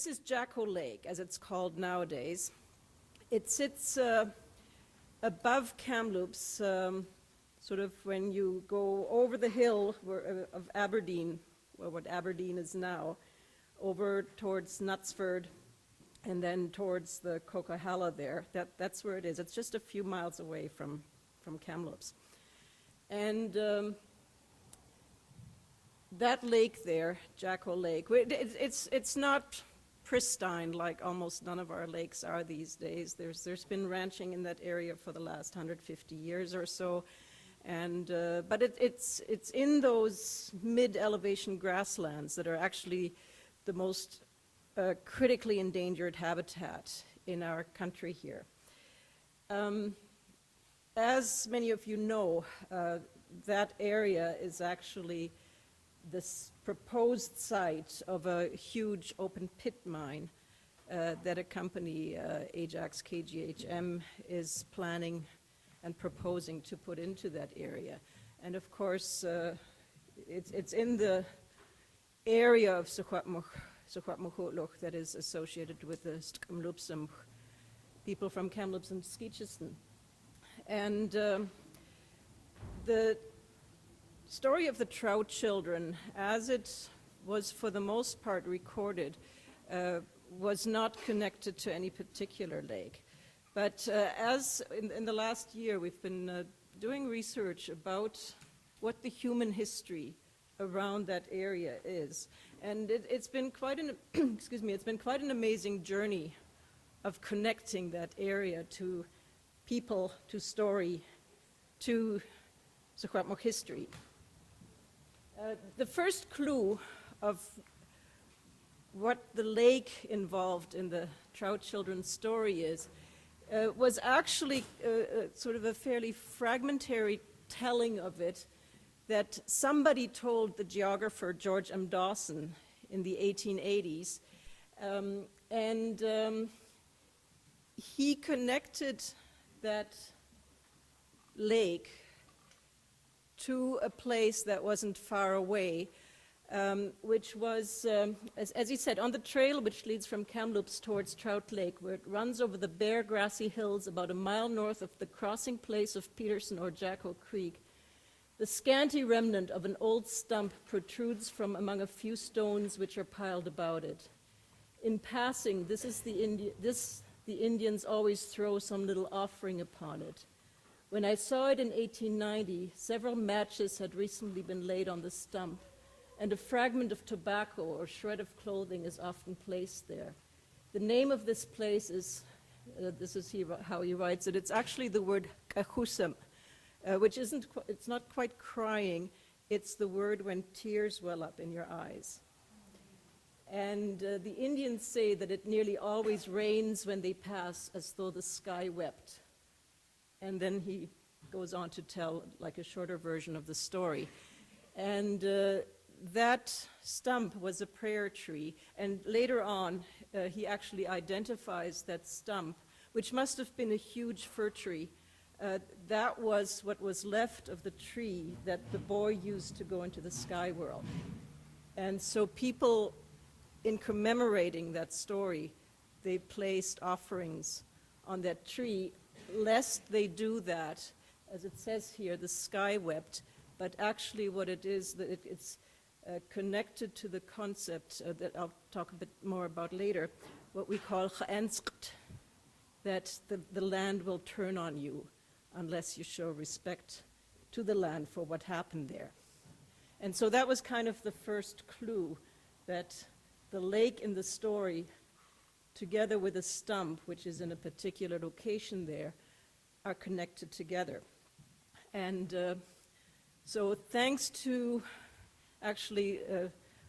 This is Jacko Lake, as it's called nowadays. It sits above Kamloops, sort of when you go over the hill of Aberdeen, or what Aberdeen is now, over towards Knutsford, and then towards the Coquihalla there. That's where it is. It's just a few miles away from Kamloops. And that lake there, Jacko Lake, it's not pristine like almost none of our lakes are these days. There's been ranching in that area for the last 150 years or so, and but it's in those mid-elevation grasslands that are actually the most critically endangered habitat in our country here. As many of you know, that area is actually this proposed site of a huge open pit mine that a company, Ajax KGHM, is planning and proposing to put into that area. And of course, it's in the area of Secwepemc that is associated with the Kamloopsum people from Kamloops and Sketcheston. And the story of the trout children, as it was for the most part recorded, was not connected to any particular lake. But as in the last year, we've been doing research about what the human history around that area is. And it's been quite an, it's been quite an amazing journey of connecting that area to people, to story, to Secwepemc history. The first clue of what the lake involved in the trout children's story is was actually sort of a fairly fragmentary telling of it that somebody told the geographer George M. Dawson in the 1880s. He connected that lake to a place that wasn't far away, which was, as he said, on the trail which leads from Kamloops towards Trout Lake, where it runs over the bare grassy hills about a mile north of the crossing place of Peterson or Jacko Creek. The scanty remnant of an old stump protrudes from among a few stones which are piled about it. In passing, the Indians always throw some little offering upon it. When I saw it in 1890, several matches had recently been laid on the stump, and a fragment of tobacco or shred of clothing is often placed there. The name of this place is, this is how he writes it, it's actually the word kahusam, which it's not quite crying, it's the word when tears well up in your eyes. And the Indians say that it nearly always rains when they pass, as though the sky wept. And then he goes on to tell like a shorter version of the story. And that stump was a prayer tree. And later on, he actually identifies that stump, which must have been a huge fir tree. That was what was left of the tree that the boy used to go into the sky world. And so people, in commemorating that story, they placed offerings on that tree, lest they do that, as it says here, the sky wept, but actually what it is, that it's connected to the concept that I'll talk a bit more about later, what we call cha'enskt, that the land will turn on you unless you show respect to the land for what happened there. And so that was kind of the first clue, that the lake in the story, together with a stump, which is in a particular location there, are connected together. And so thanks to, actually,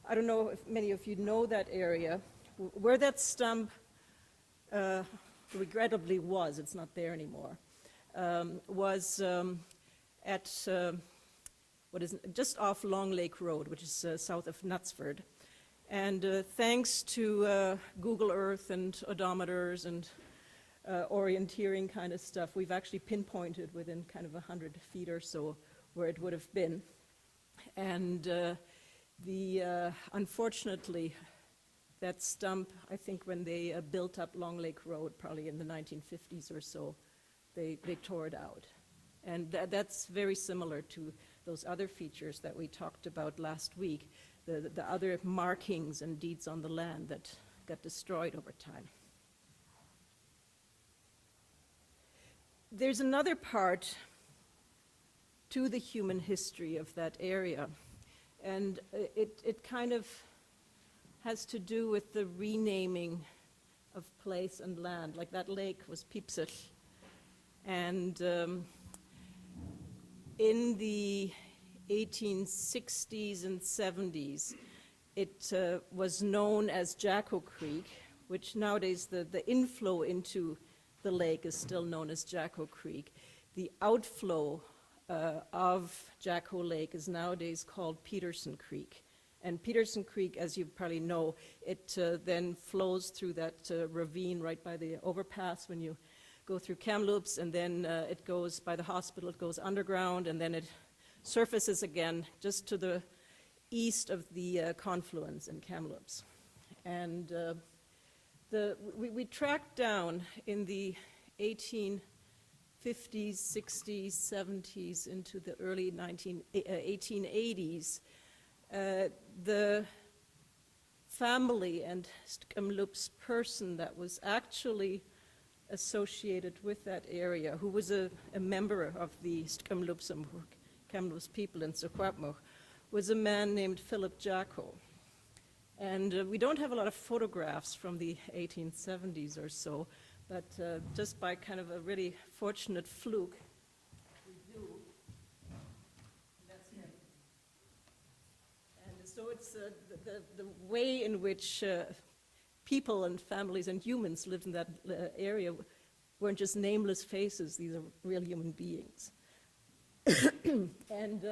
I don't know if many of you know that area, where that stump regrettably was, it's not there anymore, was at, just off Long Lake Road, which is south of Knutsford. And thanks to Google Earth and odometers and orienteering kind of stuff, we've actually pinpointed within kind of 100 feet or so where it would have been. And unfortunately, that stump, I think when they built up Long Lake Road, probably in the 1950s or so, they tore it out. And that's very similar to those other features that we talked about last week, the other markings and deeds on the land that got destroyed over time. There's another part to the human history of that area, and it kind of has to do with the renaming of place and land. Like that lake was Pipsich, and in the 1860s and 70s, it was known as Jacko Creek, which nowadays the inflow into the lake is still known as Jacko Creek. The outflow of Jacko Lake is nowadays called Peterson Creek. And Peterson Creek, as you probably know, it then flows through that ravine right by the overpass when you go through Kamloops, and then it goes by the hospital, it goes underground, and then it surfaces again just to the east of the confluence in Kamloops. And we tracked down in the 1850s, 60s, 70s, into the early 1880s, the family and Kamloops person that was actually associated with that area, who was a member of the Kamloops people in Secwepemc, was a man named Philip Jacko. And we don't have a lot of photographs from the 1870s or so, but just by kind of a really fortunate fluke, we do. That's him. And so it's the way in which people and families and humans lived in that area weren't just nameless faces, these are real human beings. And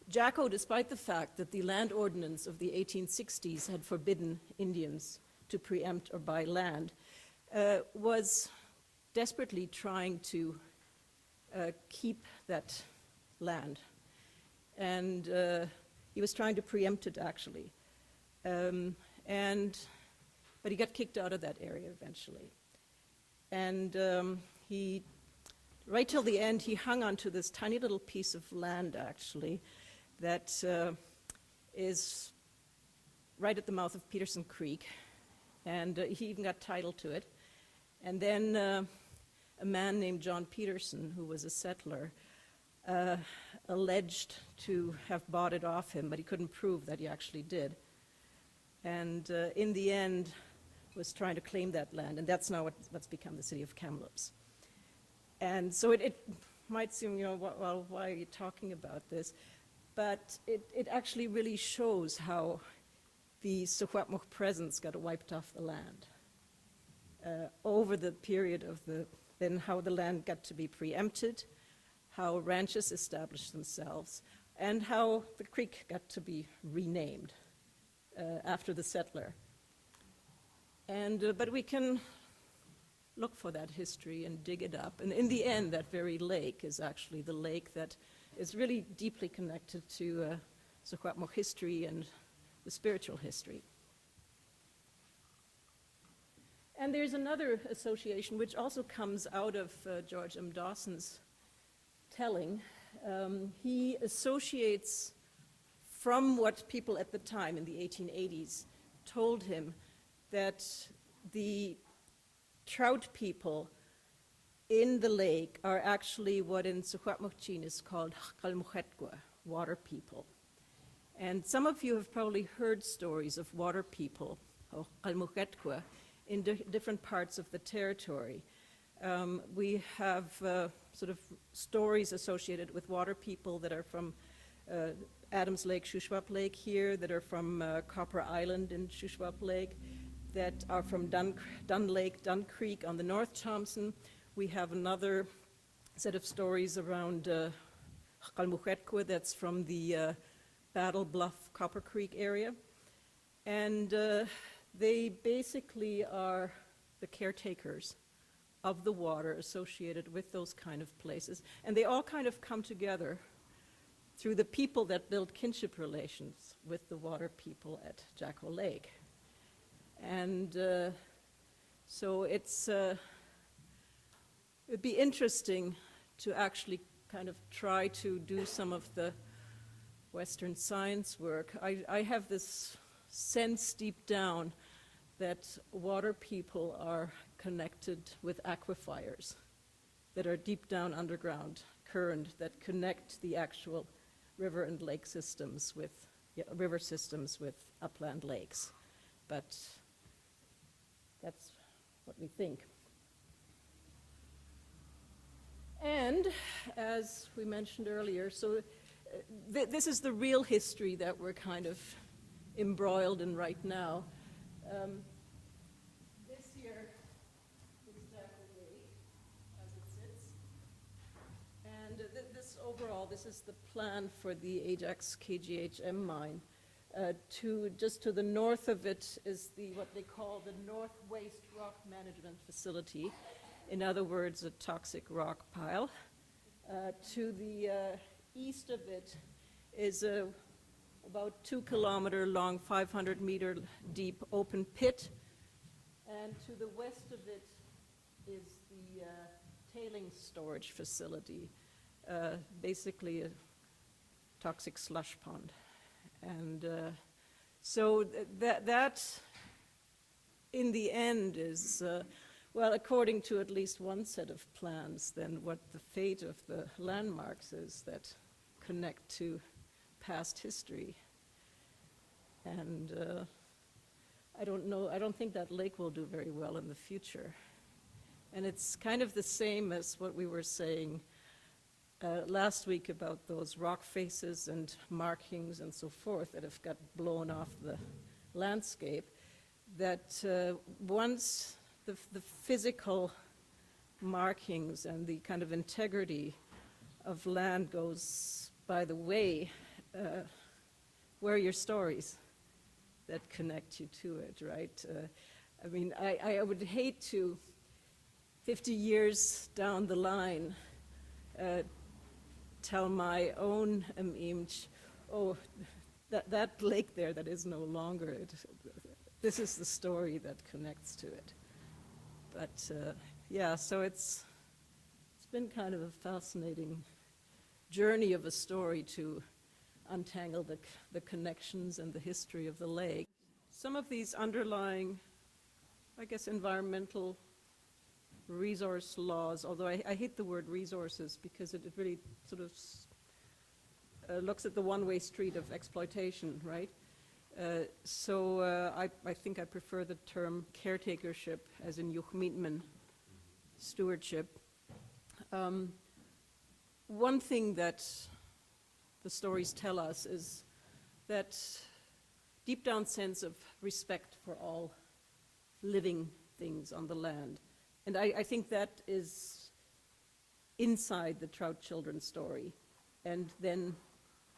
Jacko, despite the fact that the land ordinance of the 1860s had forbidden Indians to preempt or buy land, was desperately trying to keep that land. And he was trying to preempt it, actually. But he got kicked out of that area eventually. And he, right till the end, he hung on to this tiny little piece of land, actually, that is right at the mouth of Peterson Creek, and he even got title to it. And then a man named John Peterson, who was a settler, alleged to have bought it off him, but he couldn't prove that he actually did. And in the end, was trying to claim that land, and that's now what's become the city of Kamloops. And so it might seem, well, why are you talking about this? But it actually really shows how the Secwepemc presence got wiped off the land over the period of then how the land got to be preempted, how ranches established themselves, and how the creek got to be renamed after the settler. And but we can look for that history and dig it up. And in the end, that very lake is actually the lake that is really deeply connected to Secwepemc history and the spiritual history. And there's another association which also comes out of George M. Dawson's telling. He associates from what people at the time in the 1880s told him that the trout people in the lake are actually what in Secwepemcin is called Qalmuqetqua, water people. And some of you have probably heard stories of water people, or Qalmuqetqua, in different parts of the territory. We have sort of stories associated with water people that are from Adams Lake, Shuswap Lake here, that are from Copper Island in Shuswap Lake, that are from Dun Lake, Dun Creek on the North Thompson. We have another set of stories around Qalmuqetqua that's from the Battle Bluff, Copper Creek area. And they basically are the caretakers of the water associated with those kind of places. And they all kind of come together through the people that build kinship relations with the water people at Jacko Lake. And so it'd be interesting to actually kind of try to do some of the Western science work. I have this sense deep down that water people are connected with aquifers that are deep down underground current that connect the actual river and lake systems with, river systems with upland lakes. But that's what we think. And as we mentioned earlier, so this is the real history that we're kind of embroiled in right now. This here is Jacko Lake as it sits. And this overall, this is the plan for the Ajax KGHM mine. Just to the north of it is what they call the North Waste Rock Management Facility. In other words, a toxic rock pile. To the east of it is a about 2 kilometer long, 500 meter deep open pit. And to the west of it is the tailings storage facility, basically a toxic slush pond. And so that in the end is, well, according to at least one set of plans, then what the fate of the landmarks is that connect to past history. And I don't know, I don't think that lake will do very well in the future. And it's kind of the same as what we were saying last week about those rock faces and markings and so forth that have got blown off the landscape, that once the physical markings and the kind of integrity of land goes by the way, where are your stories that connect you to it, right? I mean, I would hate to, 50 years down the line, tell my own image, oh, that lake there that is no longer, this is the story that connects to it. But yeah, so it's been kind of a fascinating journey of a story to untangle the connections and the history of the lake. Some of these underlying, I guess, environmental resource laws, although I hate the word resources because it really sort of looks at the one-way street of exploitation, right? So I think I prefer the term caretakership, as in Juchmitmen, stewardship. One thing that the stories tell us is that deep down sense of respect for all living things on the land. And I think that is inside the Trout Children story. And then,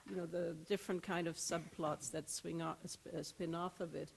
you know, the different kind of subplots that spin off of it